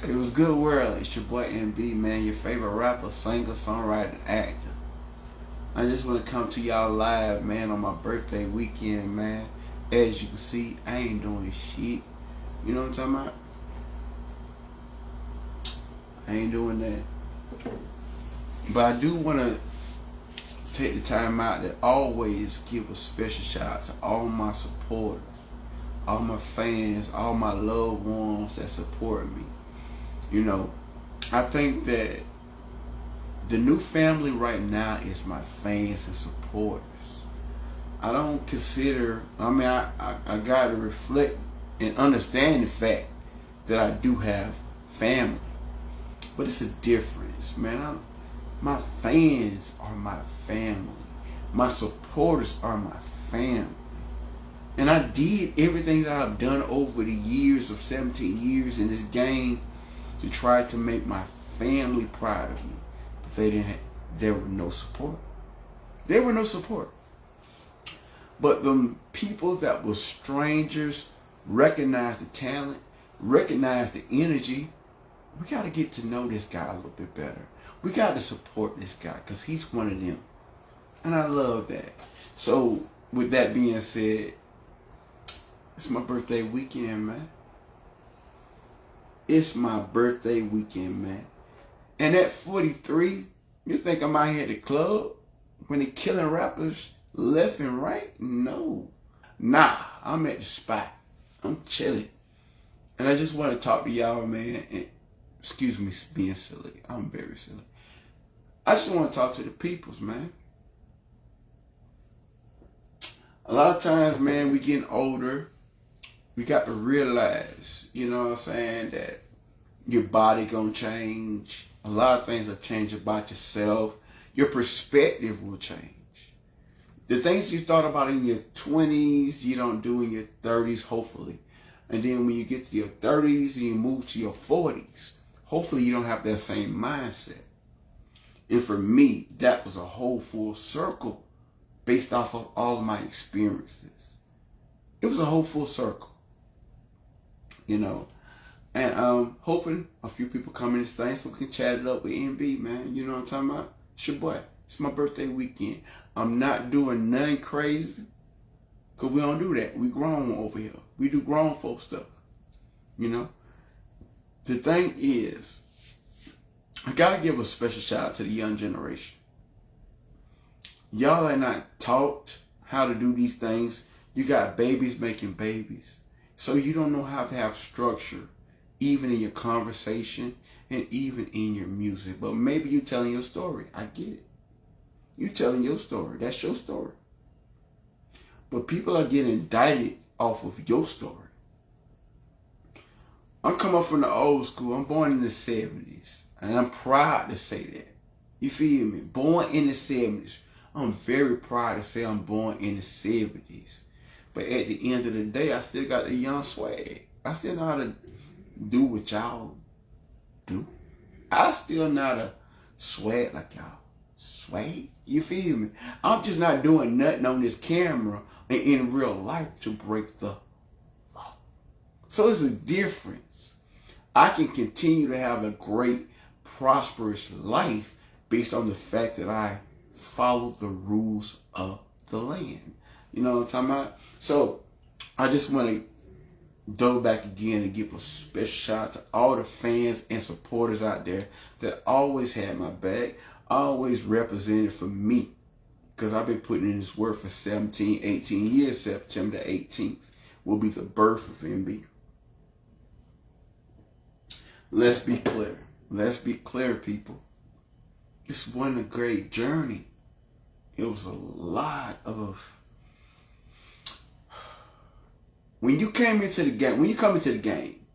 It was good world. It's your boy NB, man, your favorite rapper, singer, songwriter, and actor. I just want to come to y'all live, man, on my birthday weekend, man. As you can see, I ain't doing shit. You know what I'm talking about? I ain't doing that. But I do want to take the time out to always give a special shout out to all my supporters, all my fans, all my loved ones that support me. You know, I think that the new family right now is my fans and supporters. I don't consider, I got to reflect and understand the fact that I do have family. But it's a difference, man. My fans are my family. My supporters are my family. And I did everything that I've done over the years of 17 years in this game to try to make my family proud of me. But there were no support. There were no support. But the people that were strangers recognized the talent, recognized the energy. We got to get to know this guy a little bit better. We got to support this guy because he's one of them. And I love that. So with that being said, it's my birthday weekend, man. It's my birthday weekend, man. And at 43, you think I'm out here at the club when they killing rappers left and right? No. Nah, I'm at the spot. I'm chilling. And I just want to talk to y'all, man. And excuse me being silly. I'm very silly. I just want to talk to the peoples, man. A lot of times, man, we getting older. We got to realize, you know what I'm saying, that your body gonna change. A lot of things will change about yourself. Your perspective will change. The things you thought about in your 20s, you don't do in your 30s, hopefully. And then when you get to your 30s and you move to your 40s, hopefully you don't have that same mindset. And for me, that was a whole full circle based off of all of my experiences. It was a whole full circle. You know, and I'm hoping a few people come in this thing so we can chat it up with NB, man. You know what I'm talking about? It's your boy. It's my birthday weekend. I'm not doing nothing crazy because we don't do that. We grown over here. We do grown folk stuff. You know? The thing is, I got to give a special shout out to the young generation. Y'all are not taught how to do these things. You got babies making babies. So you don't know how to have structure, even in your conversation and even in your music. But maybe you telling your story. I get it. You telling your story. That's your story. But people are getting indicted off of your story. I'm coming from the old school. I'm born in the 70s. And I'm proud to say that. You feel me? Born in the 70s. I'm very proud to say I'm born in the 70s. But at the end of the day, I still got the young swag. I still know how to do what y'all do. I still know how to swag like y'all swag. You feel me? I'm just not doing nothing on this camera and in real life to break the law. So it's a difference. I can continue to have a great, prosperous life based on the fact that I follow the rules of the land. You know what I'm talking about? So I just want to go back again and give a special shout out to all the fans and supporters out there that always had my back, always represented for me. Because I've been putting in this work for 17, 18 years. September the 18th will be the birth of NB. Let's be clear. Let's be clear, people. This wasn't a great journey. It was a lot of... When you come into the game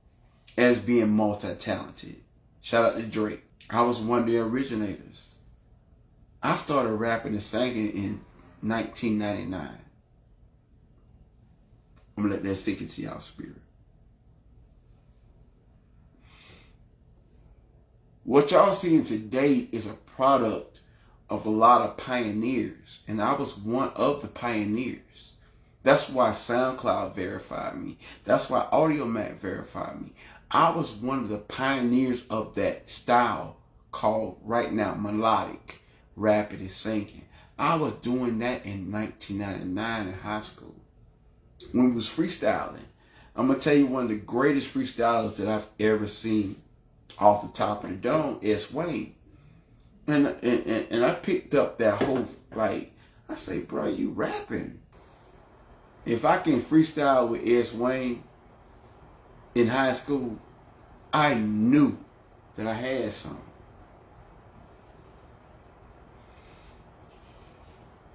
as being multi-talented, shout out to Drake. I was one of the originators. I started rapping and singing in 1999. I'm gonna let that sink into y'all spirit. What y'all seeing today is a product of a lot of pioneers, and I was one of the pioneers. That's why SoundCloud verified me. That's why AudioMac verified me. I was one of the pioneers of that style called right now melodic, rapid and singing. I was doing that in 1999 in high school when we was freestyling. I'm gonna tell you one of the greatest freestylers that I've ever seen off the top of the dome, S. Wayne. And I picked up that whole, like, I say, bro, you rapping. If I can freestyle with S. Wayne in high school, I knew that I had something.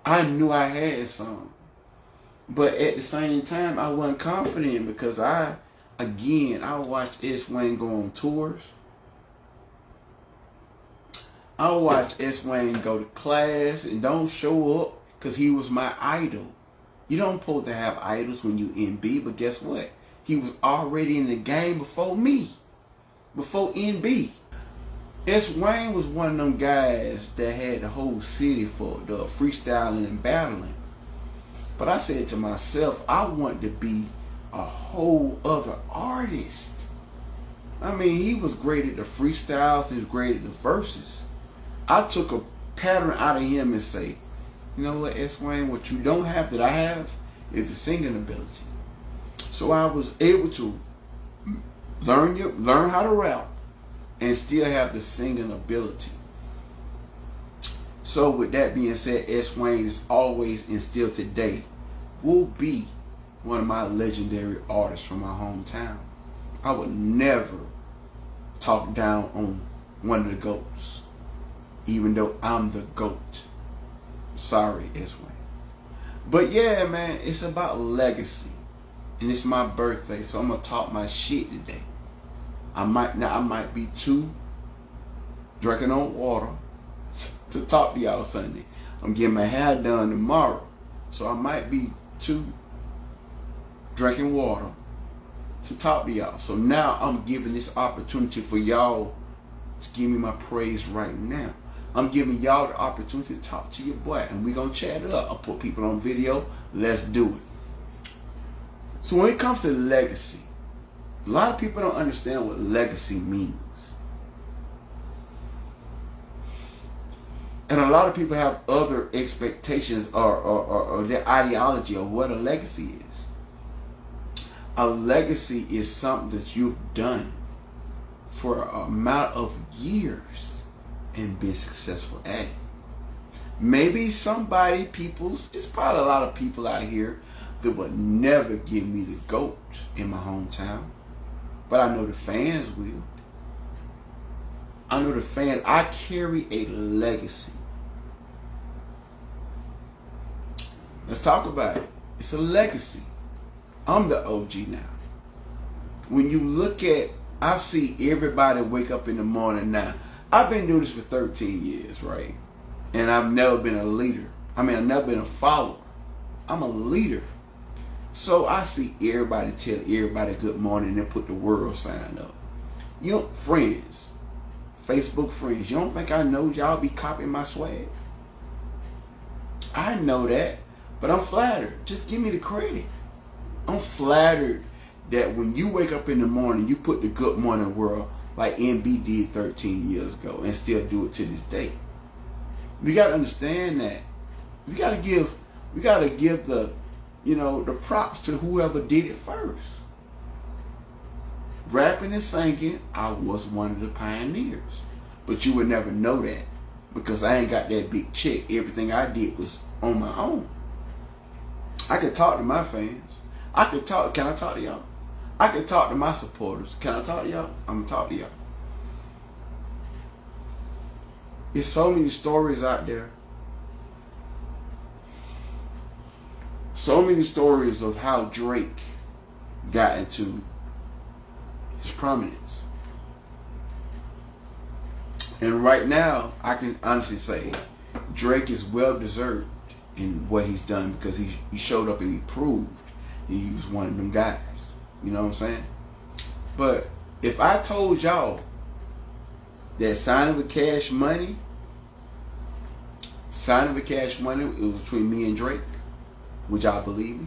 I knew I had something. But at the same time, I wasn't confident because I watched S. Wayne go on tours. I watched S. Wayne go to class and don't show up because he was my idol. You don't supposed to have idols when you NB, but guess what? He was already in the game before me, before NB. S. Wayne was one of them guys that had the whole city for the freestyling and battling. But I said to myself, I want to be a whole other artist. I mean, he was great at the freestyles, he was great at the verses. I took a pattern out of him and say, you know what, S. Wayne, what you don't have that I have is the singing ability. So I was able to learn how to rap and still have the singing ability. So with that being said, S. Wayne is always and still today will be one of my legendary artists from my hometown. I would never talk down on one of the GOATs, even though I'm the GOAT. Sorry, S. Wayne. But yeah, man, it's about legacy. And it's my birthday, so I'm gonna talk my shit today. I might be too drinking on water to talk to y'all Sunday. I'm getting my hair done tomorrow, so I might be too drinking water to talk to y'all. So now I'm giving this opportunity for y'all to give me my praise right now. I'm giving y'all the opportunity to talk to your boy, and we're gonna chat it up. I'll put people on video. Let's do it. So when it comes to legacy, a lot of people don't understand what legacy means. And a lot of people have other expectations or their ideology of what a legacy is. A legacy is something that you've done for an amount of years and been successful at it. Maybe it's probably a lot of people out here that would never give me the GOAT in my hometown. But I know the fans will. I know the fans. I carry a legacy. Let's talk about it. It's a legacy. I'm the OG now. When you look at, I see everybody wake up in the morning now. I've been doing this for 13 years, right? And I've never been a leader. I've never been a follower. I'm a leader. So I see everybody tell everybody good morning and put the world sign up. You don't, friends, Facebook friends, you don't think I know y'all be copying my swag? I know that, but I'm flattered. Just give me the credit. I'm flattered that when you wake up in the morning, you put the good morning world like NB did 13 years ago and still do it to this day. We got to understand that. We got to give the props to whoever did it first. Rapping and singing, I was one of the pioneers. But you would never know that because I ain't got that big check. Everything I did was on my own. I could talk to my fans. Can I talk to y'all? I can talk to my supporters. Can I talk to y'all? I'm gonna talk to y'all. There's so many stories out there. So many stories of how Drake got into his prominence. And right now, I can honestly say Drake is well deserved in what he's done because he showed up and he proved he was one of them guys. You know what I'm saying? But if I told y'all that signing with Cash Money, it was between me and Drake, would y'all believe me?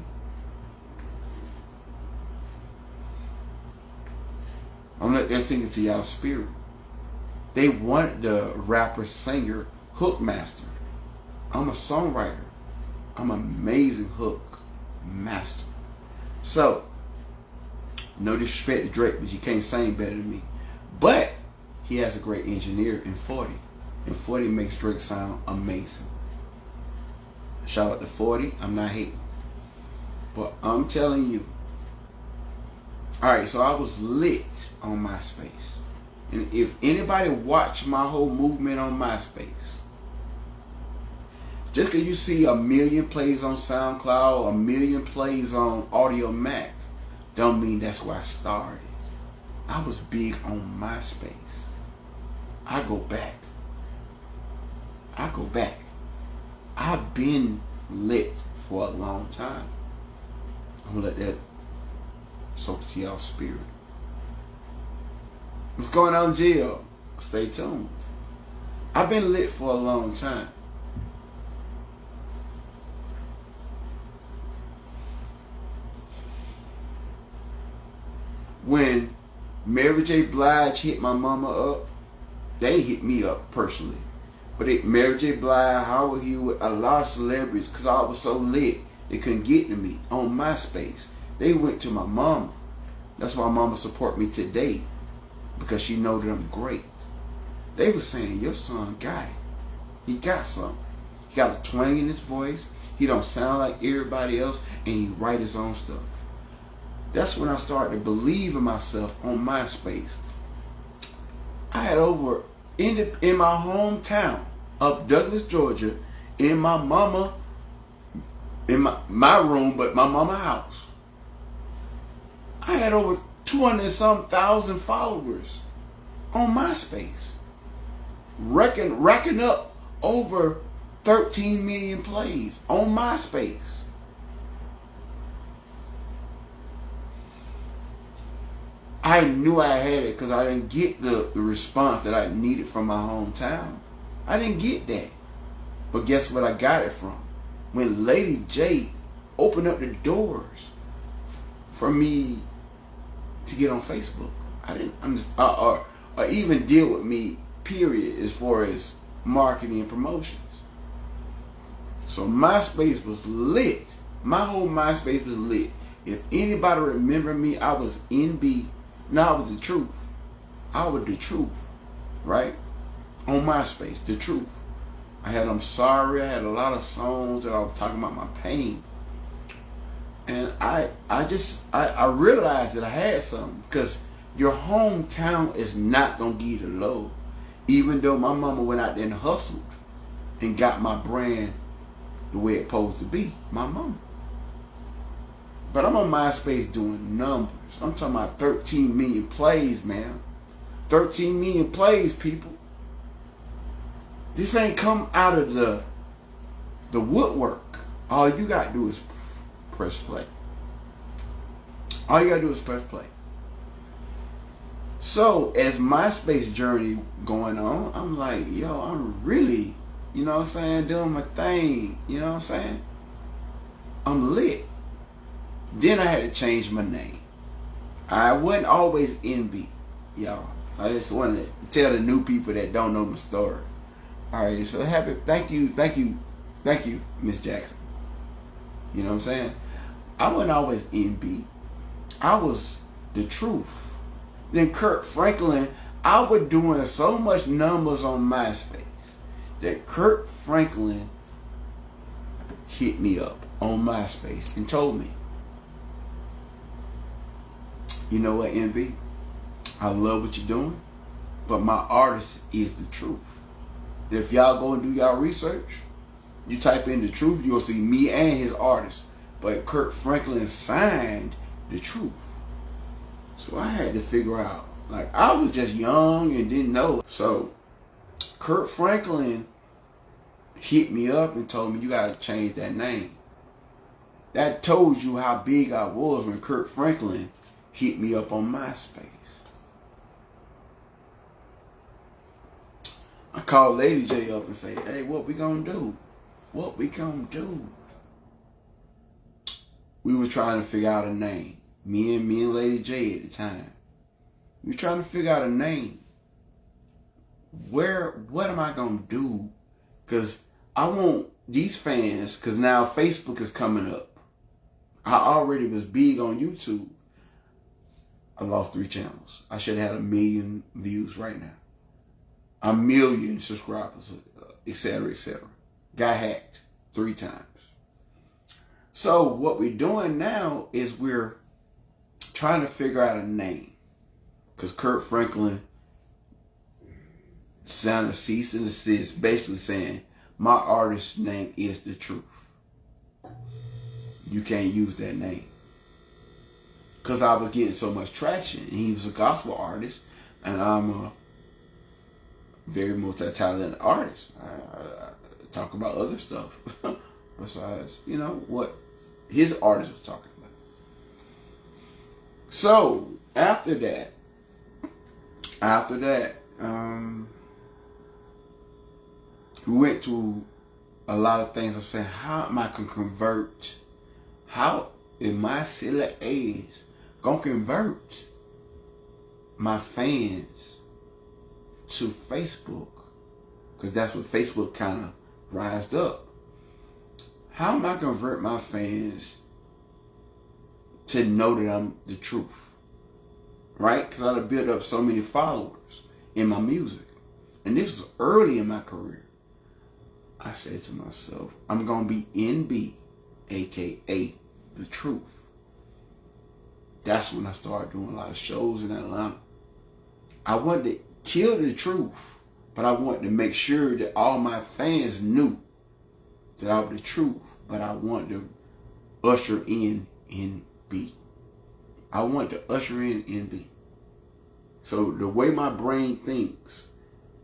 I'm gonna let that sink into y'all spirit. They wanted the rapper, singer, hook master. I'm a songwriter. I'm an amazing hook master. So, no disrespect to Drake, but you can't sing better than me. But he has a great engineer in 40. And 40 makes Drake sound amazing. Shout out to 40. I'm not hating. But I'm telling you. Alright, so I was lit on MySpace. And if anybody watched my whole movement on MySpace, just because you see 1 million plays on SoundCloud, 1 million plays on Audio Mac, don't mean that's where I started. I was big on MySpace. I go back. I've been lit for a long time. I'm gonna let that soak to y'all spirit. What's going on, Jill? Stay tuned. I've been lit for a long time. When Mary J. Blige hit my mama up, they hit me up personally. But Mary J. Blige, Howard Hewitt, a lot of celebrities, because I was so lit, they couldn't get to me on MySpace. They went to my mama. That's why mama support me today, because she know that I'm great. They were saying, your son got it. He got something. He got a twang in his voice. He don't sound like everybody else, and he write his own stuff. That's when I started to believe in myself on MySpace. I had over, in my hometown of Douglas, Georgia, in my mama, in my room, but my mama house, I had over 200-some thousand followers on MySpace. Racking up over 13 million plays on MySpace. I knew I had it because I didn't get the response that I needed from my hometown. I didn't get that. But guess what I got it from? When Lady J opened up the doors for me to get on Facebook. I didn't understand or even deal with me, period, as far as marketing and promotions. So MySpace was lit. My whole MySpace was lit. If anybody remember me, I was NB. No, I was the truth. I was the truth, right? On MySpace, the truth. I had I'm Sorry. I had a lot of songs that I was talking about my pain. And I realized that I had something, because your hometown is not going to give you the load. Even though my mama went out there and hustled and got my brand the way it's supposed to be. My mama. But I'm on MySpace doing numbers. I'm talking about 13 million plays, man. 13 million plays, people. This ain't come out of the woodwork. All you got to do is press play. All you got to do is press play. So, as MySpace journey going on, I'm like, yo, I'm really, you know what I'm saying, doing my thing. You know what I'm saying? I'm lit. Then I had to change my name. I wasn't always NB, y'all. I just wanted to tell the new people that don't know my story. Alright, so happy. Thank you, Miss Jackson. You know what I'm saying? I wasn't always NB. I was the truth. Then Kurt Franklin, I was doing so much numbers on MySpace that Kurt Franklin hit me up on MySpace and told me, you know what, NB? I love what you're doing, but my artist is the truth. If y'all go and do y'all research, you type in the truth, you'll see me and his artist. But Kurt Franklin signed the truth. So I had to figure out, like, I was just young and didn't know. So Kurt Franklin hit me up and told me, you gotta change that name. That told you how big I was when Kurt Franklin hit me up on MySpace. I called Lady J up and say, hey, what we gonna do? What we gonna do? We were trying to figure out a name. Me and Lady J at the time. We're trying to figure out a name. What am I gonna do? Because I want these fans, because now Facebook is coming up. I already was big on YouTube. I lost 3 channels. I should have had 1 million views right now. 1 million subscribers, etc., etc. Got hacked 3 times. So what we're doing now is we're trying to figure out a name. Because Kurt Franklin signed a cease and desist, basically saying, my artist's name is The Truth. You can't use that name. Because I was getting so much traction. And he was a gospel artist. And I'm a very multi-talented artist. I talk about other stuff. Besides, you know, what his artist was talking about. So, after that, we went to a lot of things. I'm saying, how am I going to convert? How, in my silly age, going to convert my fans to Facebook? Because that's what Facebook kind of rised up. How am I going to convert my fans to know that I'm the truth? Right? Because I had built up so many followers in my music. And this was early in my career. I said to myself, I'm going to be NB, aka The Truth. That's when I started doing a lot of shows in Atlanta. I wanted to kill the truth, but I wanted to make sure that all my fans knew that I was the truth. But I wanted to usher in NB. I wanted to usher in NB. So the way my brain thinks,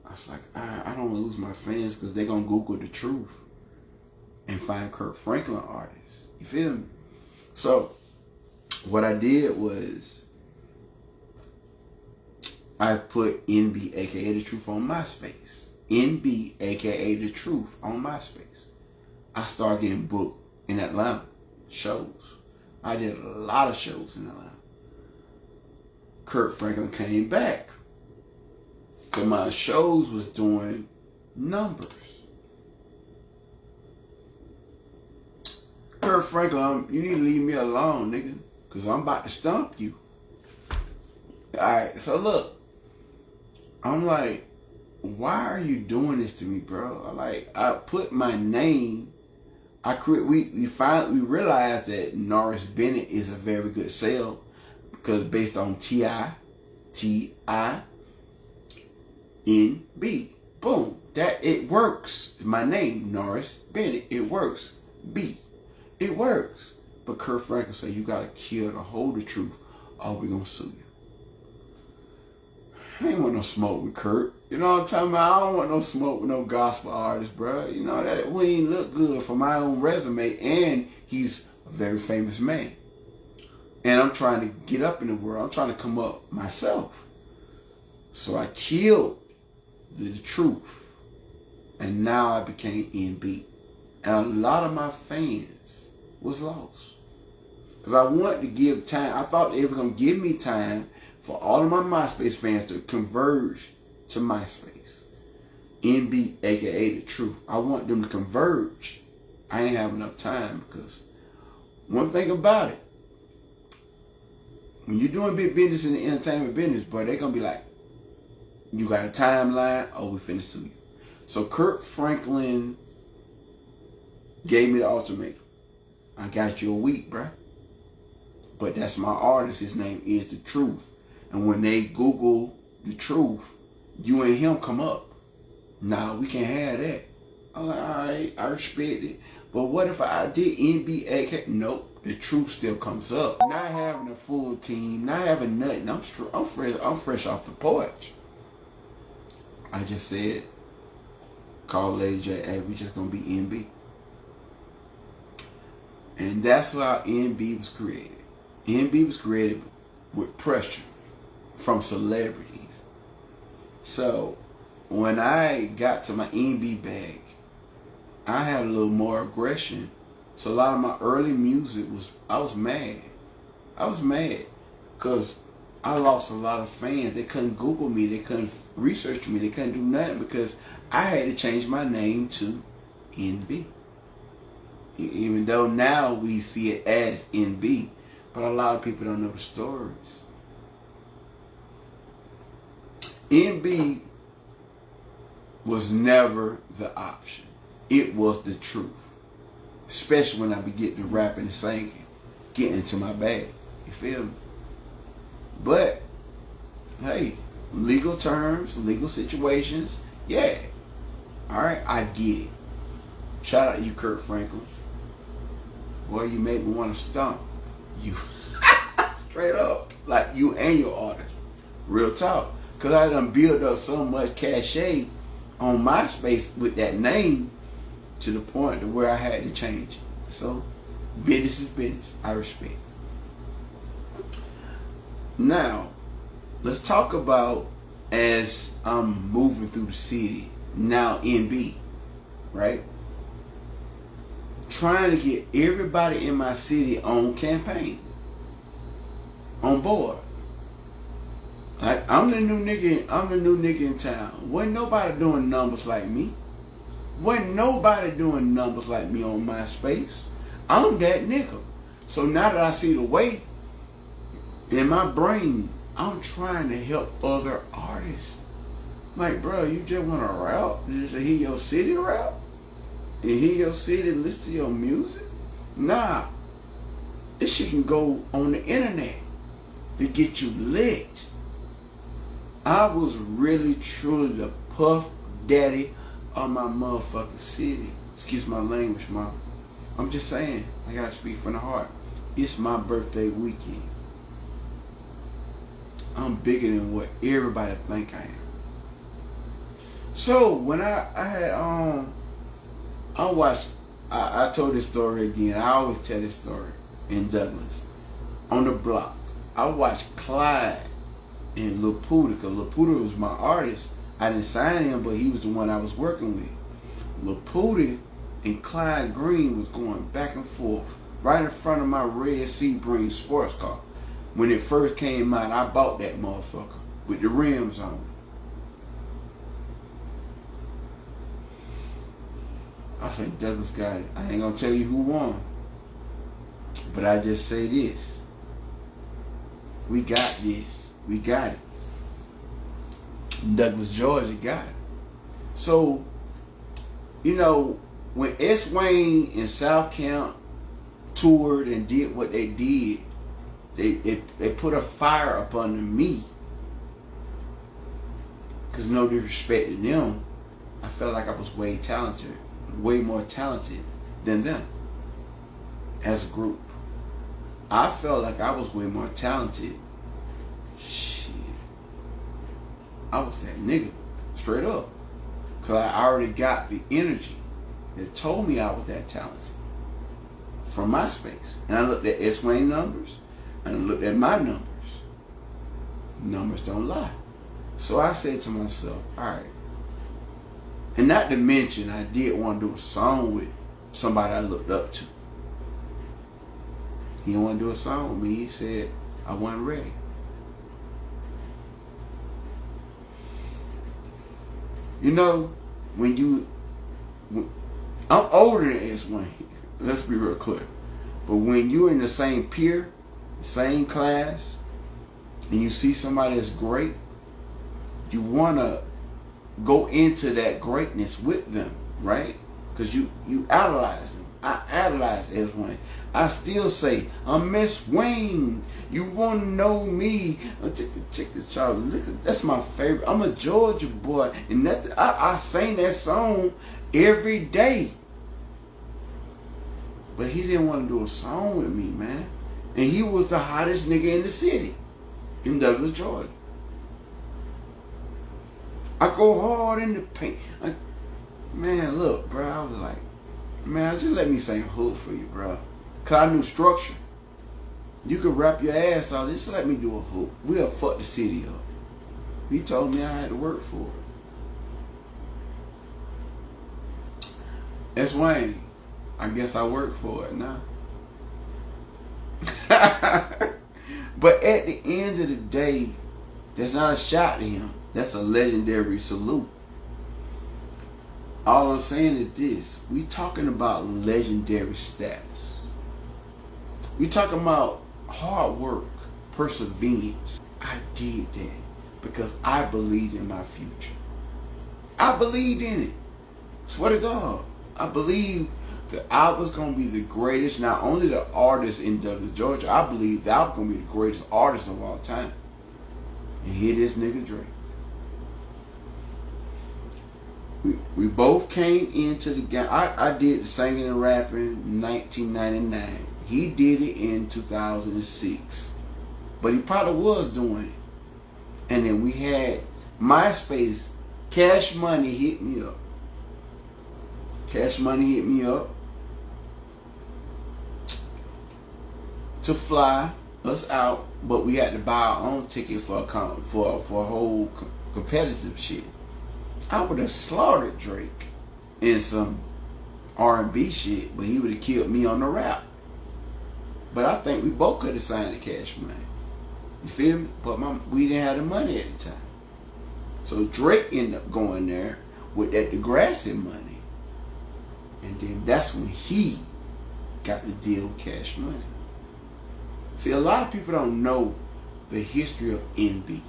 I was like, I don't lose my fans because they're going to Google The Truth and find Kurt Franklin artists. You feel me? So what I did was I put NB, aka The Truth, on MySpace. NB, aka The Truth, on MySpace. I started getting booked in Atlanta, shows. I did a lot of shows in Atlanta. Kurt Franklin came back. Because my shows was doing numbers. Kurt Franklin, you need to leave me alone, nigga. Because I'm about to stomp you. Alright, so look. I'm like, why are you doing this to me, bro? I put my name. We realized that Norris Bennett is a very good sale. Because based on T-I-N-B. Boom. That it works. My name, Norris Bennett. It works. B. It works. But Kurt Franklin said, you gotta kill to hold the truth, or we gonna sue you. I ain't want no smoke with Kurt. You know what I'm talking about? I don't want no smoke with no gospel artist, bro. You know, that wouldn't look good for my own resume, and he's a very famous man. And I'm trying to get up in the world. I'm trying to come up myself. So I killed the truth. And now I became NB. And a lot of my fans was lost. Because I wanted to give time. I thought they were going to give me time for all of my MySpace fans to converge to MySpace. NB, aka The Truth. I want them to converge. I ain't have enough time because one thing about it, when you're doing big business in the entertainment business, bro, they're going to be like, you got a timeline, or we finna sue you. So Kurt Franklin gave me the ultimatum. I got you a week, bro. But that's my artist. His name is The Truth. And when they Google The Truth, you and him come up. Nah, we can't have that. I'm like, all right, I respect it. But what if I did NBA? Nope. The truth still comes up. Not having a full team, not having nothing. I'm fresh off the porch. I just said, call Lady J, hey, we just gonna be NB. And that's how NB was created. NB was created with pressure from celebrities. So when I got to my NB bag, I had a little more aggression. So a lot of my early music was, I was mad. I was mad because I lost a lot of fans. They couldn't Google me. They couldn't research me. They couldn't do nothing because I had to change my name to NB. Even though now we see it as NB, but a lot of people don't know the stories. NB was never the option. It was the truth. Especially when I be getting to rapping and singing, getting into my bag. You feel me? But, hey, legal terms, legal situations, yeah. Alright, I get it. Shout out to you, Kurt Franklin. Boy, you made me want to stomp. You. Straight up. Like you and your artist. Real talk. Because I done built up so much cachet on MySpace with that name to the point to where I had to change it. So, business is business. I respect. Now, let's talk about as I'm moving through the city, now NB, right? Trying to get everybody in my city on campaign, on board. Like I'm the new nigga in town. Wasn't nobody doing numbers like me. Wasn't nobody doing numbers like me on MySpace. I'm that nigga. So now that I see the way in my brain, I'm trying to help other artists. Like, bro, you just want to rap? You just hear your city rap? And hear your city and listen to your music? Nah. This shit can go on the internet to get you lit. I was really, truly the puff daddy of my motherfucking city. Excuse my language, mom. I'm just saying, I gotta speak from the heart. It's my birthday weekend. I'm bigger than what everybody think I am. So when I watched, I told this story again. I always tell this story in Douglas. On the block, I watched Clyde and Lil Pooter, because Lil Pooter was my artist. I didn't sign him, but he was the one I was working with. Lil Pooter and Clyde Green was going back and forth right in front of my red Sebring sports car. When it first came out, I bought that motherfucker with the rims on. I said, Douglas got it. I ain't gonna tell you who won, but I just say this. We got this. We got it. Douglas, Georgia got it. So, you know, when S. Wayne and South Camp toured and did what they did, they put a fire up under me. Because no disrespect to them, I felt like I was way talented, way more talented than them as a group. I felt like I was way more talented. Shit. I was that nigga, straight up. Because I already got the energy that told me I was that talented from MySpace. And I looked at S. Wayne numbers, and I looked at my numbers. Numbers don't lie. So I said to myself, alright. And not to mention, I did want to do a song with somebody I looked up to. He didn't want to do a song with me. He said I wasn't ready. You know, I'm older than S. Wayne. Let's be real clear. But when you're in the same peer, same class, and you see somebody that's great, you want to go into that greatness with them, right? Because you idolize them. I idolize S. Wayne. I still say, I'm Miss Wayne. You want to know me? Check this child. Look, that's my favorite. I'm a Georgia boy. And I sing that song every day. But he didn't want to do a song with me, man. And he was the hottest nigga in the city, in Douglas, Georgia. I go hard in the paint. Man, look, bro. I was like, man, just let me sing hood for you, bro. Cause I knew structure. You could rap your ass off. Just let me do a hook. We'll fuck the city up. He told me I had to work for it. S. Wayne, I guess I work for it now. But at the end of the day, that's not a shot to him. That's a legendary salute. All I'm saying is this. We talking about legendary status. We talking about hard work, perseverance. I did that because I believed in my future. I believed in it. Swear to God. I believed that I was going to be the greatest, not only the artist in Douglas, Georgia, I believed that I was going to be the greatest artist of all time. And here this nigga Drake. We both came into the game. I did the singing and rapping in 1999. He did it in 2006. But he probably was doing it. And then we had MySpace. Cash Money hit me up. Cash Money hit me up to fly us out, but we had to buy our own ticket for a whole competitive shit. I would have slaughtered Drake in some R&B shit, but he would have killed me on the rap. But I think we both could have signed the Cash Money. You feel me? But we didn't have the money at the time. So Drake ended up going there with that Degrassi money. And then that's when he got the deal with Cash Money. See, a lot of people don't know the history of NB.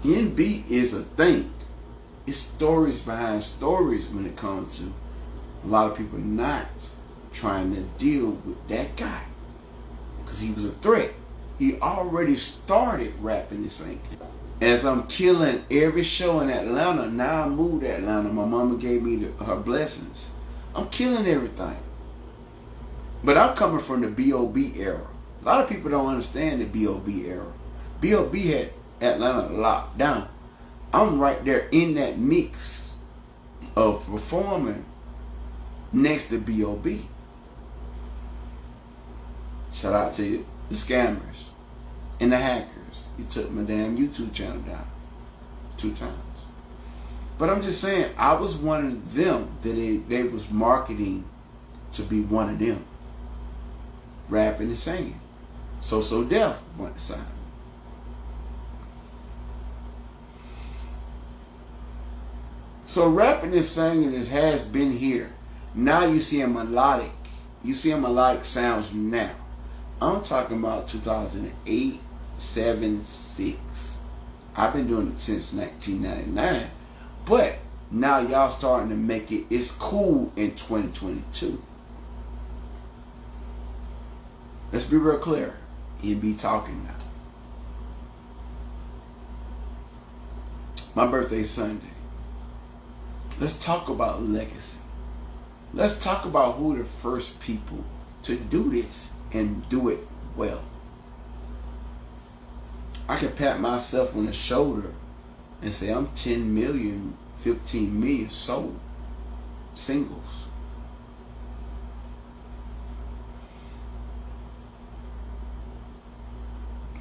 NB is a thing. It's stories behind stories when it comes to a lot of people not trying to deal with that guy. Because he was a threat. He already started rapping this thing. As I'm killing every show in Atlanta, now I moved to Atlanta. My mama gave me her blessings. I'm killing everything. But I'm coming from the B.O.B. era. A lot of people don't understand the B.O.B. era. B.O.B. had Atlanta locked down. I'm right there in that mix of performing next to B.O.B. Shout out to the scammers and the hackers. He took my damn YouTube channel down 2 times. But I'm just saying, I was one of them that they was marketing to be one of them. Rapping and singing. So Def went to sign me. So rapping and singing has been here. Now you see a melodic. You see a melodic sounds now. I'm talking about 2008, 7, 6. I've been doing it since 1999. But now y'all starting to make it, it's cool in 2022. Let's be real clear. NB talking now. My birthday's Sunday. Let's talk about legacy. Let's talk about who the first people to do this and do it well. I can pat myself on the shoulder and say I'm 10 million, 15 million sold singles.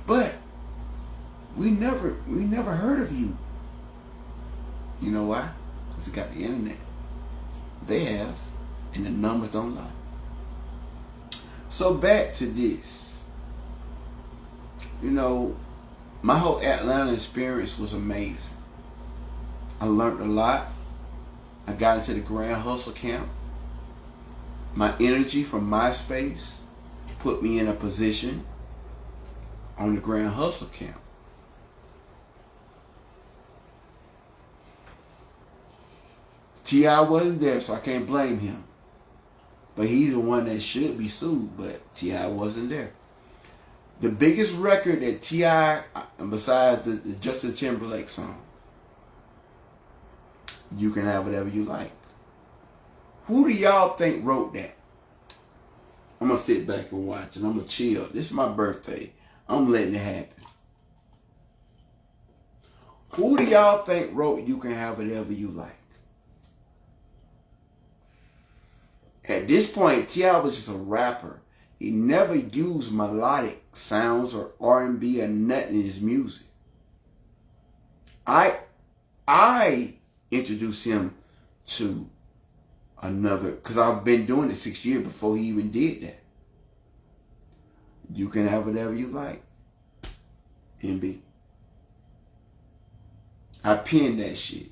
But we never heard of you. You know why? Because we got the internet. They have, and the numbers don't lie. So back to this. You know, my whole Atlanta experience was amazing. I learned a lot. I got into the Grand Hustle camp. My energy from MySpace put me in a position on the Grand Hustle camp. T.I. wasn't there, so I can't blame him. But he's the one that should be sued, but T.I. wasn't there. The biggest record that T.I., besides the Justin Timberlake song, You Can Have Whatever You Like. Who do y'all think wrote that? I'm going to sit back and watch, and I'm going to chill. This is my birthday. I'm letting it happen. Who do y'all think wrote You Can Have Whatever You Like? At this point, T.I. was just a rapper. He never used melodic sounds or R&B or nothing in his music. I introduced him to another, because I've been doing it 6 years before he even did that. You can have whatever you like. NB. I penned that shit.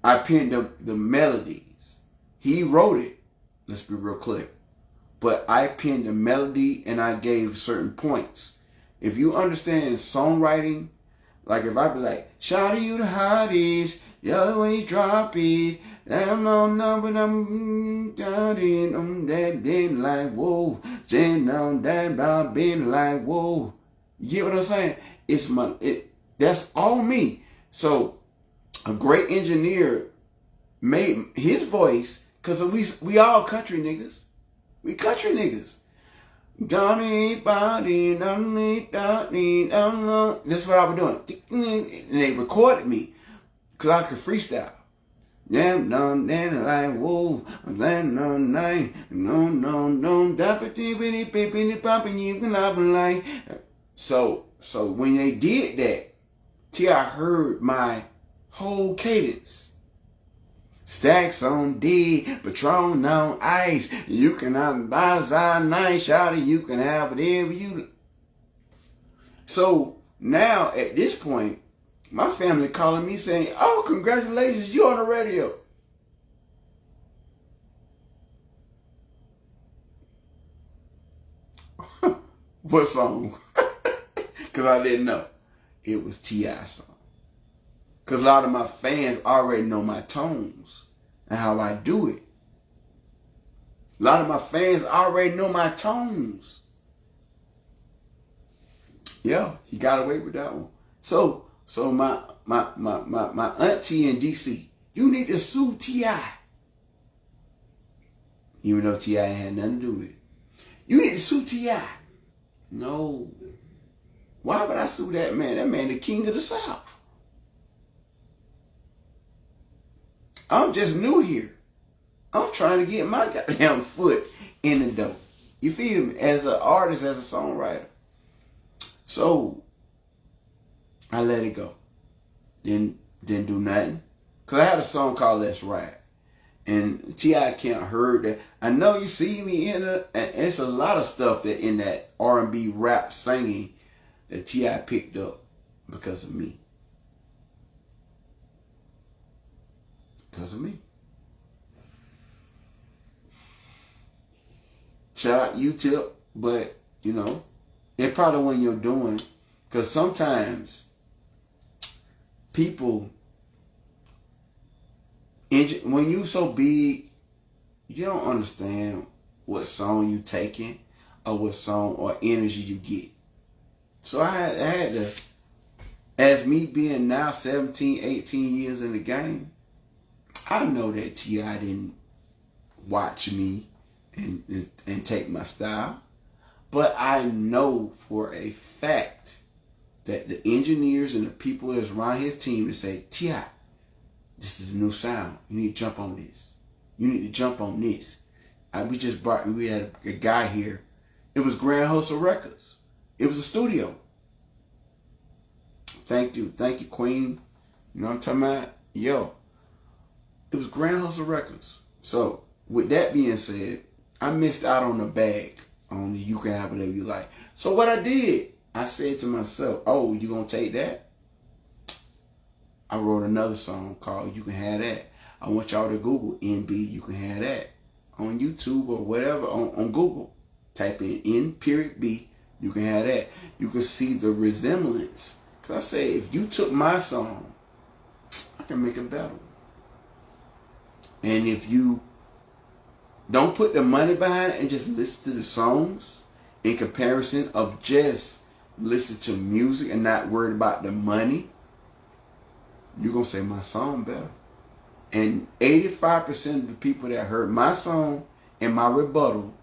I penned the melodies. He wrote it. Let's be real clear. But I penned the melody and I gave certain points. If you understand songwriting, like if I be like, shout you the hottest, yellow way you drop it, I'm on number, I'm down in on that been like whoa, then on that about been like whoa. You get what I'm saying? That's all me. So a great engineer made his voice, cause we all country niggas. We country niggas. This is what I was doing. And they recorded me because I could freestyle. Damn, done, then like, whoa, I'm landing on night. No, so when they did that, T.I. heard my whole cadence. Stacks on D, Patron on ice. You can have bottles all night, shawty. You can have whatever you. So now at this point, my family calling me saying, "Oh, congratulations, you on the radio." What song? Because I didn't know. It was T.I. song. Because a lot of my fans already know my tones and how I do it. A lot of my fans already know my tones. Yeah, he got away with that one. So my auntie in DC, you need to sue T.I. Even though T.I. had nothing to do with it. You need to sue T.I. No. Why would I sue that man? That man the king of the South. I'm just new here. I'm trying to get my goddamn foot in the door. You feel me? As an artist, as a songwriter. So, I let it go. Didn't do nothing. Because I had a song called Let's Ride. And T.I. can't heard that. I know you see me in it. And it's a lot of stuff that in that R&B rap singing that T.I. picked up because of me. Because of me. Shout out U-Tip, but you know, it probably when you're doing, because sometimes people, when you so big, you don't understand what song you taking or what song or energy you get. So I had to, as me being now 17, 18 years in the game, I know that T.I. didn't watch me and take my style. But I know for a fact that the engineers and the people that's around his team that say, T.I., this is a new sound. You need to jump on this. You need to jump on this. We had a guy here. It was Grand Hustle Records. It was a studio. Thank you, Queen. You know what I'm talking about? Yo. It was Grand Hustle Records. So, with that being said, I missed out on the bag. On the you can have whatever you like. So what I did, I said to myself, oh, you gonna take that? I wrote another song called You Can Have That. I want y'all to Google NB, You Can Have That. On YouTube or whatever, on Google. Type in N.B, You Can Have That. You can see the resemblance. Because I say, if you took my song, I can make it better. And if you don't put the money behind it and just listen to the songs in comparison of just listen to music and not worried about the money, you're going to say my song better. And 85% of the people that heard my song and my rebuttal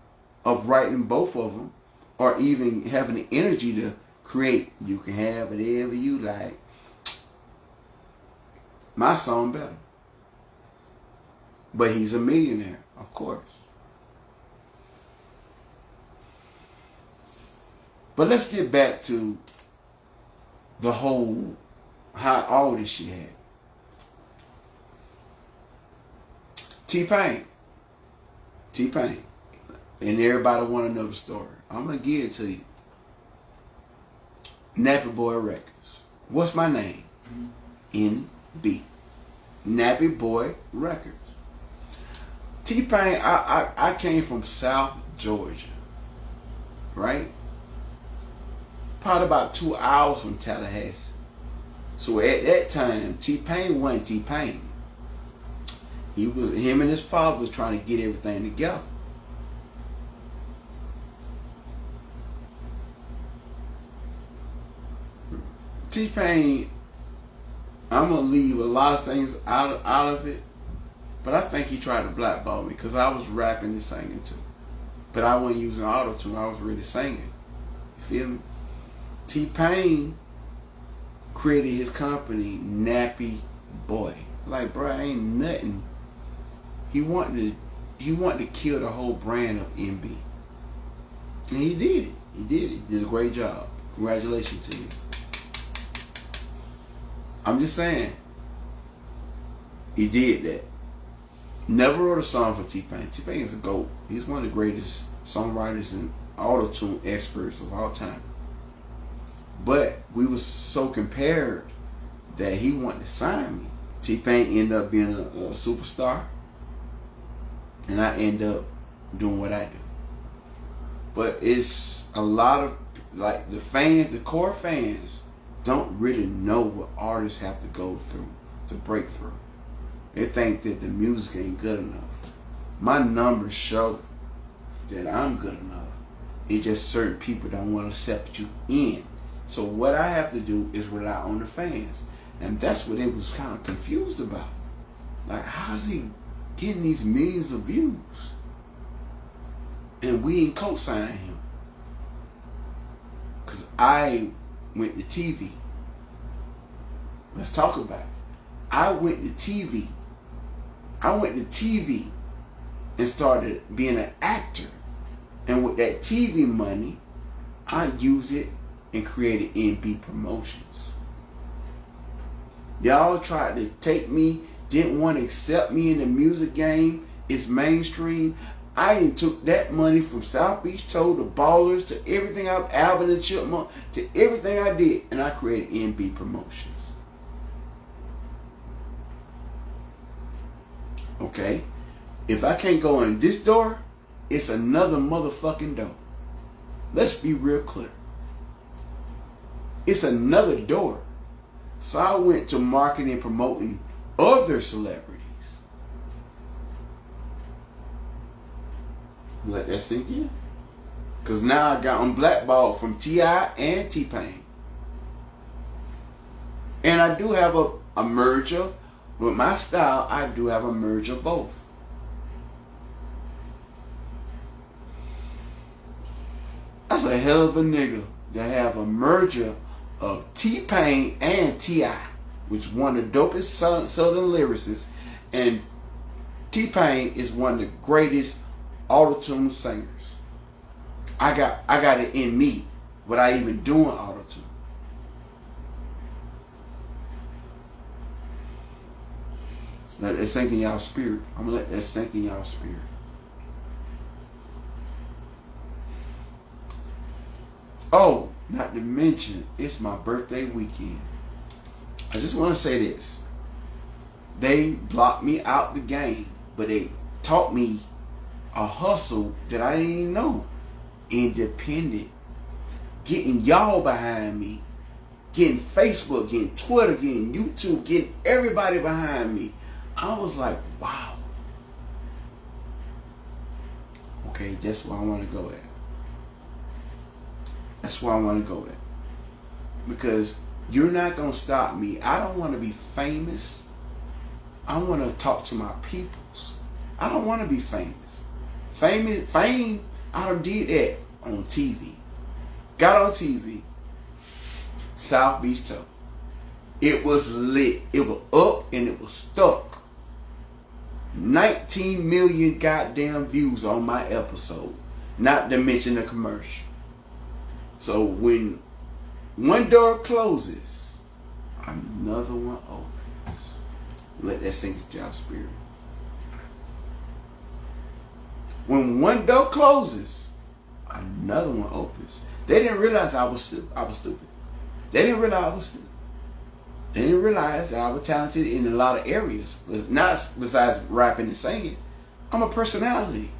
of writing both of them or even having the energy to create, you can have whatever you like, my song better. But he's a millionaire, of course. But let's get back to the whole, how all this shit happened. T-Pain. And everybody want to know the story. I'm going to give it to you. Nappy Boy Records. What's my name? NB. Nappy Boy Records. T-Pain, I came from South Georgia, right? Probably about 2 hours from Tallahassee. So at that time, T-Pain wasn't T-Pain. Him and his father was trying to get everything together. T-Pain, I'm gonna leave a lot of things out of it, but I think he tried to blackball me because I was rapping and singing too. But I wasn't using auto-tune, I was really singing. You feel me? T-Pain created his company, Nappy Boy. Like, bro, ain't nothing. He wanted to kill the whole brand of NB. And he did it. He did it. He did a great job. Congratulations to you. I'm just saying, he did that. Never wrote a song for T-Pain. T-Pain is a GOAT. He's one of the greatest songwriters and auto-tune experts of all time. But we was so compared that he wanted to sign me. T-Pain ended up being a superstar, and I end up doing what I do. But it's a lot of, like, the fans, the core fans, don't really know what artists have to go through to break through. They think that the music ain't good enough. My numbers show that I'm good enough. It's just certain people don't want to accept you in. So what I have to do is rely on the fans. And that's what it was kind of confused about. Like, how's he getting these millions of views? And we ain't co-signing him. Because I went to TV. Let's talk about it. I went to TV. I went to TV and started being an actor. And with that TV money, I used it and created NB Promotions. Y'all tried to take me, didn't want to accept me in the music game. It's mainstream. I took that money from South Beach Toe to Ballers to everything I've Alvin and Chipmunk to everything I did, and I created NB Promotions. Okay? If I can't go in this door, it's another motherfucking door. Let's be real clear. It's another door. So I went to marketing and promoting other celebrities. Let that sink in. Because now I'm blackballed from T.I. and T-Pain. And I do have a merger. With my style, I do have a merger of both. That's a hell of a nigga to have a merger of T-Pain and T.I., which is one of the dopest southern lyricists, and T-Pain is one of the greatest auto-tune singers. I got it in me without even doing auto-tune. Let that sink in y'all spirit. I'm gonna let that sink in y'all spirit. Oh, not to mention, it's my birthday weekend. I just want to say this. They blocked me out the game, but they taught me a hustle that I didn't even know. Independent. Getting y'all behind me. Getting Facebook, getting Twitter, getting YouTube, getting everybody behind me. I was like, wow. Okay, that's where I want to go at. That's where I want to go at. Because you're not going to stop me. I don't want to be famous. I want to talk to my peoples. I don't want to be famous. Fame, I done did that on TV. Got on TV. South Beach Toe. It was lit. It was up and it was stuck. 19 million goddamn views on my episode. Not to mention the commercial. So when one door closes, another one opens. Let that sink into y'all spirit. When one door closes, another one opens. They didn't realize I was stupid. They didn't realize that I was talented in a lot of areas, not besides rapping and singing. I'm a personality.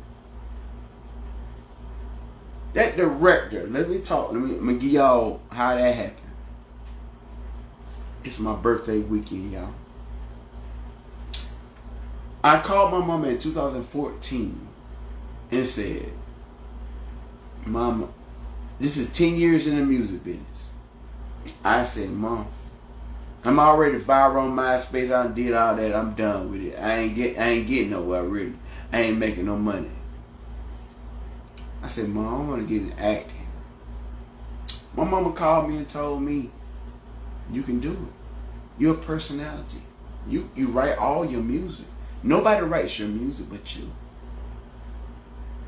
That director, let me talk. Let me give y'all how that happened. It's my birthday weekend, y'all. I called my mama in 2014 and said, Mama, this is 10 years in the music business. I said, Mom, I'm already viral on MySpace. I did all that. I'm done with it. I ain't getting nowhere really. I ain't making no money. I said, Mom, I want to get in acting. My mama called me and told me, you can do it. You're a personality. You write all your music. Nobody writes your music but you.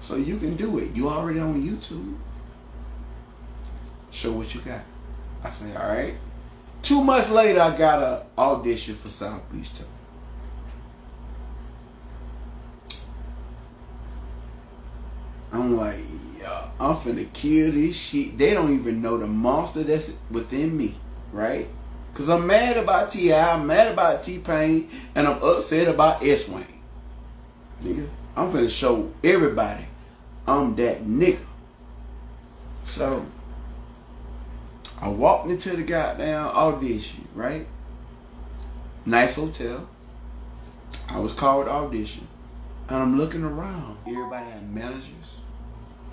So you can do it. You already on YouTube. Show what you got. I said, all right. 2 months later, I got an audition for South Beach Toe. I'm like, yeah, I'm finna kill this shit. They don't even know the monster that's within me, right? Because I'm mad about T.I., I'm mad about T-Pain, and I'm upset about S-Wayne. Nigga, I'm finna show everybody I'm that nigga. So, I walked into the goddamn audition, right? Nice hotel. I was called to audition. And I'm looking around. Everybody had managers.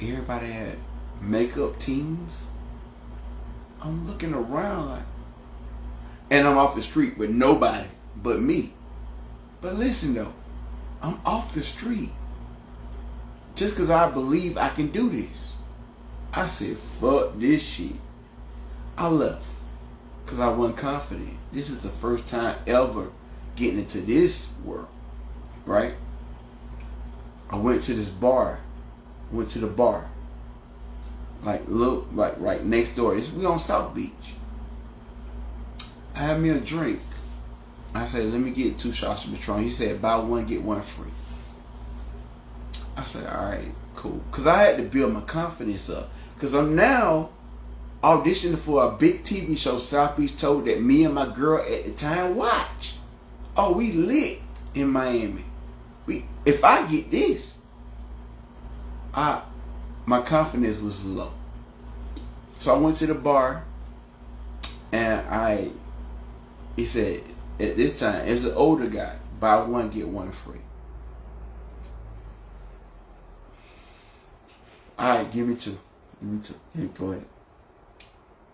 Everybody had makeup teams. I'm looking around like, and I'm off the street with nobody but me. But listen though, I'm off the street just because I believe I can do this. I said, fuck this shit. I left because I wasn't confident. This is the first time ever getting into this world, right? I went to this bar. Went to the bar. Like right next door. We on South Beach. I had me a drink. I said, let me get 2 shots of Patron. He said, buy one, get one free. I said, all right, cool. Because I had to build my confidence up. Because I'm now auditioning for a big TV show, South Beach Toe, that me and my girl at the time watched. Oh, we lit in Miami. If I get this, my confidence was low. So I went to the bar and he said, at this time, it's an older guy, buy one, get one free. All right, give me 2. Give me 2. Yeah, go ahead.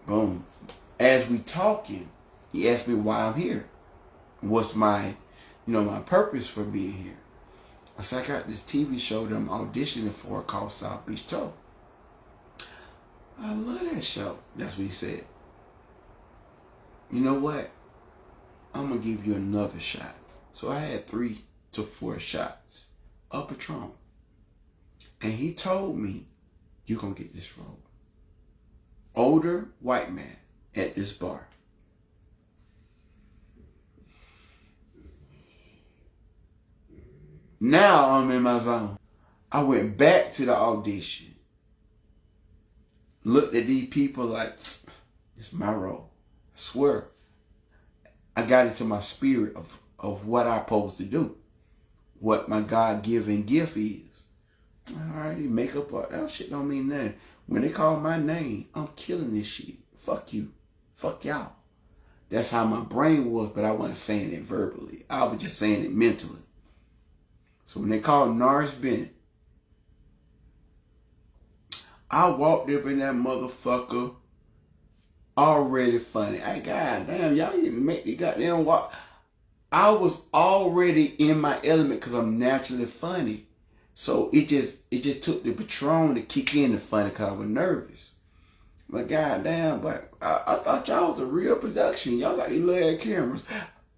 Boom. As we talking, he asked me why I'm here. What's my, my purpose for being here? I said, I got this TV show that I'm auditioning for called South Beach Toe. I love that show. That's what he said. You know what? I'm going to give you another shot. So I had 3 to 4 shots of Patron. And he told me, you're going to get this role. Older white man at this bar. Now I'm in my zone. I went back to the audition. Looked at these people like, it's my role. I swear. I got into my spirit of what I'm supposed to do. What my God-given gift is. Alright, makeup, that shit don't mean nothing. When they call my name, I'm killing this shit. Fuck you. Fuck y'all. That's how my brain was, but I wasn't saying it verbally. I was just saying it mentally. So when they called Norris Bennett, I walked up in that motherfucker already funny. Hey, goddamn, y'all didn't make the goddamn walk. I was already in my element because I'm naturally funny. So it just took the Patron to kick in the funny because I was nervous. But goddamn, but I thought y'all was a real production. Y'all got these little ass cameras.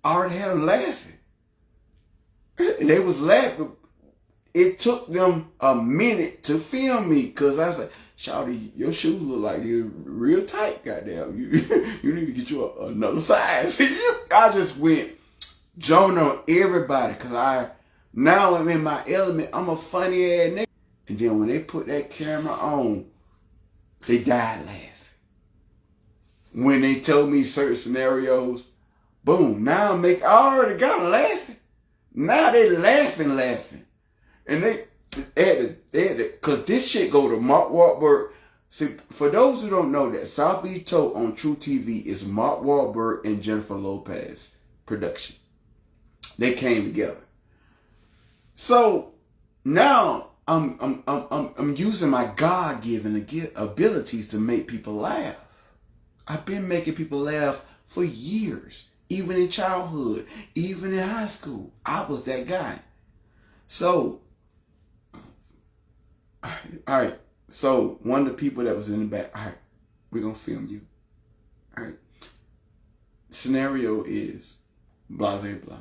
I already had them laughing. And they was laughing. It took them a minute to film me because I said, Shawty, your shoes look like you're real tight, goddamn. You need to get you another size. I just went jumping on everybody because now I'm in my element. I'm a funny ass nigga. And then when they put that camera on, they died laughing. when they told me certain scenarios, boom, now I already got them laughing. Now they laughing. And they had to, cause this shit go to Mark Wahlberg. See, for those who don't know, that South Beach Tote on True TV is Mark Wahlberg and Jennifer Lopez production. They came together. So now I'm using my God-given abilities to make people laugh. I've been making people laugh for years, even in childhood, even in high school. I was that guy. So, all right. So one of the people that was in the back, all right, we're gonna film you. All right. Scenario is blah blah blah.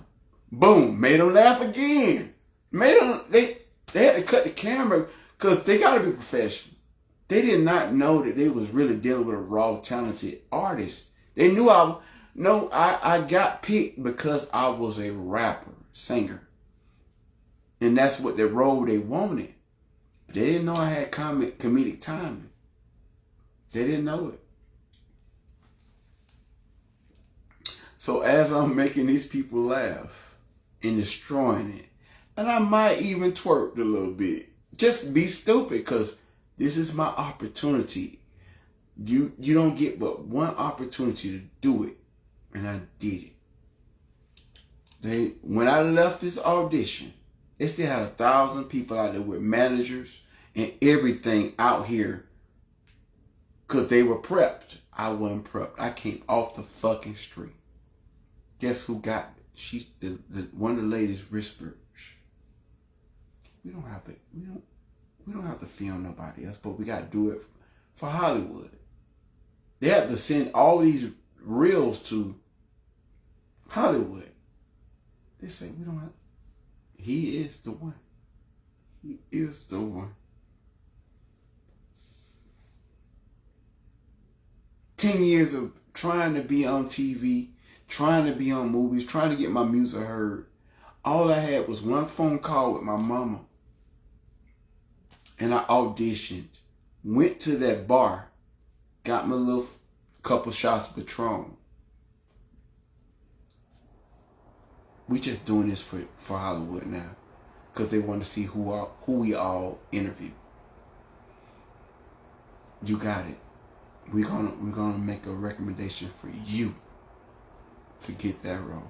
Boom, made them laugh again. Made them they had to cut the camera because they gotta be professional. They did not know that they was really dealing with a raw, talented artist. They knew I got picked because I was a rapper, singer. And that's what the role they wanted. But they didn't know I had comedic timing. They didn't know it. So as I'm making these people laugh and destroying it, and I might even twerk a little bit. Just be stupid, because this is my opportunity. You don't get but one opportunity to do it. And I did it. When I left this audition, they still had 1,000 people out there with managers and everything out here. Because they were prepped. I wasn't prepped. I came off the fucking street. Guess who got it? One of the ladies whispered, we don't have to film nobody else, but we got to do it for Hollywood. They have to send all these reels to Hollywood. They say, we don't have. He is the one. He is the one. 10 years of trying to be on TV, trying to be on movies, trying to get my music heard. All I had was one phone call with my mama. And I auditioned. Went to that bar. Got me a little couple shots of Patron. We just doing this for Hollywood now. Because they want to see who we all interview. You got it. We're gonna make a recommendation for you to get that role.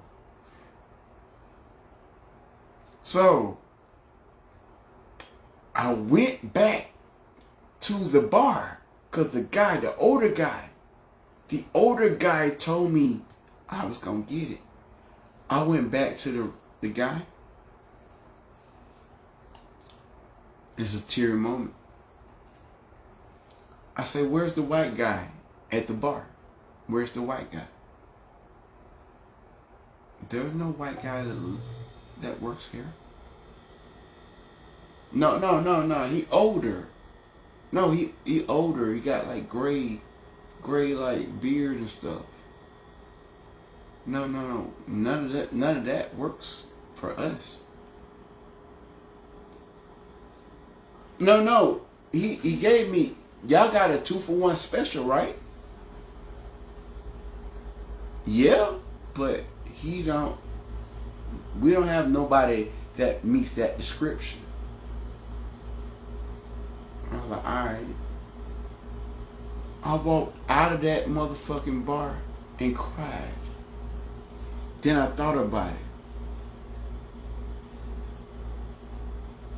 So I went back to the bar because the older guy told me I was gonna get it. I went back to the guy. It's a teary moment. I said, where's the white guy at the bar? Where's the white guy? There's no white guy that works here. No. He older. No, he older. He got like gray like beard and stuff. No. None of that works for us. No. He gave me, y'all got a 2-for-1 special, right? Yeah, but we don't have nobody that meets that description. I was like, alright. I walked out of that motherfucking bar and cried. Then I thought about it.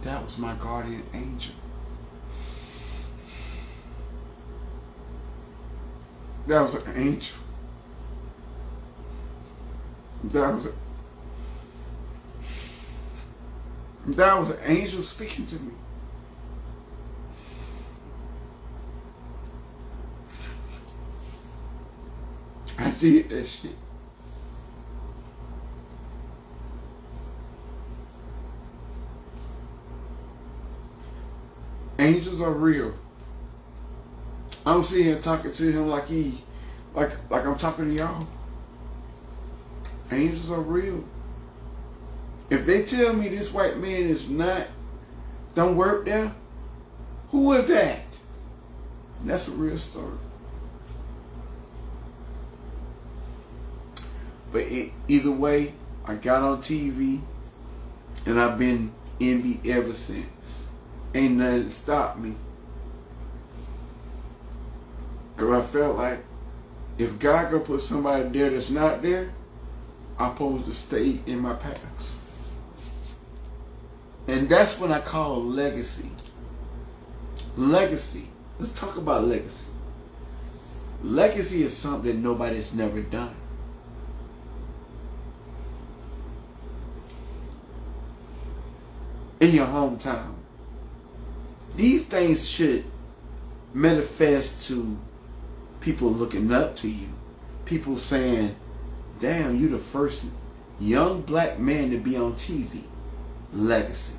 That was my guardian angel. That was an angel. That was an angel speaking to me. I did that shit. Angels are real. I'm sitting here talking to him like I'm talking to y'all. Angels are real. If they tell me this white man don't work there, who was that? And that's a real story. But either way, I got on TV, and I've been NB ever since. Ain't nothing stopped me. Because I felt like if God gonna put somebody there that's not there, I'm supposed to stay in my past. And that's what I call legacy. Legacy. Let's talk about legacy. Legacy is something that nobody's never done. In your hometown. These things should manifest to people looking up to you. People saying, damn, you the first young black man to be on TV. Legacy.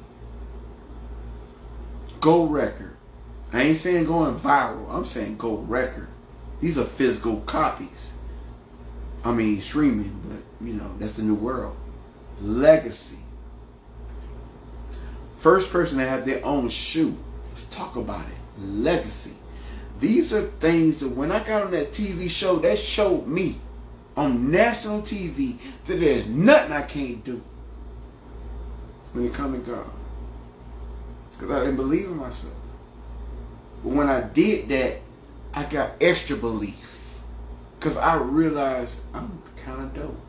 Gold record. I ain't saying going viral. I'm saying gold record. These are physical copies. I mean streaming, but you know, that's the new world. Legacy. First person to have their own shoe. Let's talk about it. Legacy. These are things that when I got on that TV show, that showed me on national TV that there's nothing I can't do when it comes to God. Because I didn't believe in myself. But when I did that, I got extra belief. Because I realized I'm kind of dope.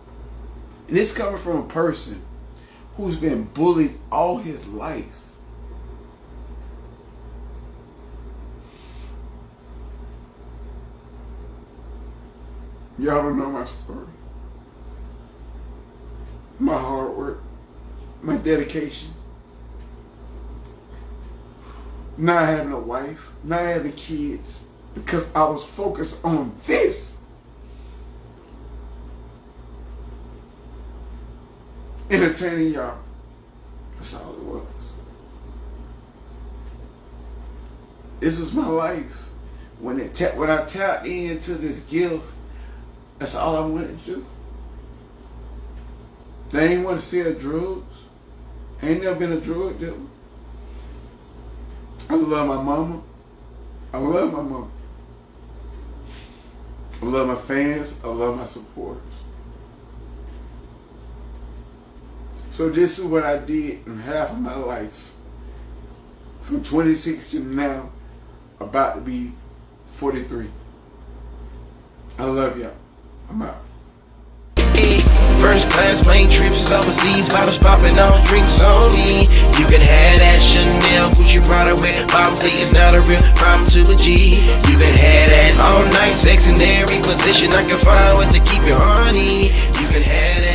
And it's coming from a person who's been bullied all his life. Y'all don't know my story. My hard work. My dedication. Not having a wife. Not having kids. Because I was focused on this. Entertaining y'all. That's all it was. This was my life. When I tapped into this gift, that's all I wanted to do. They ain't want to sell drugs. I ain't never been a drug dealer. I love my mama. I love my mama. I love my fans. I love my supporters. So this is what I did in half of my life. From 26 to now, about to be 43. I love y'all. I'm out. First class plane trips overseas, bottles popping off, drinks on me. You can have that Chanel, Gucci, Prada with bottles, it's not a real problem to a G. You can have that all night sex in every position I can find ways to keep you horny. You can have that.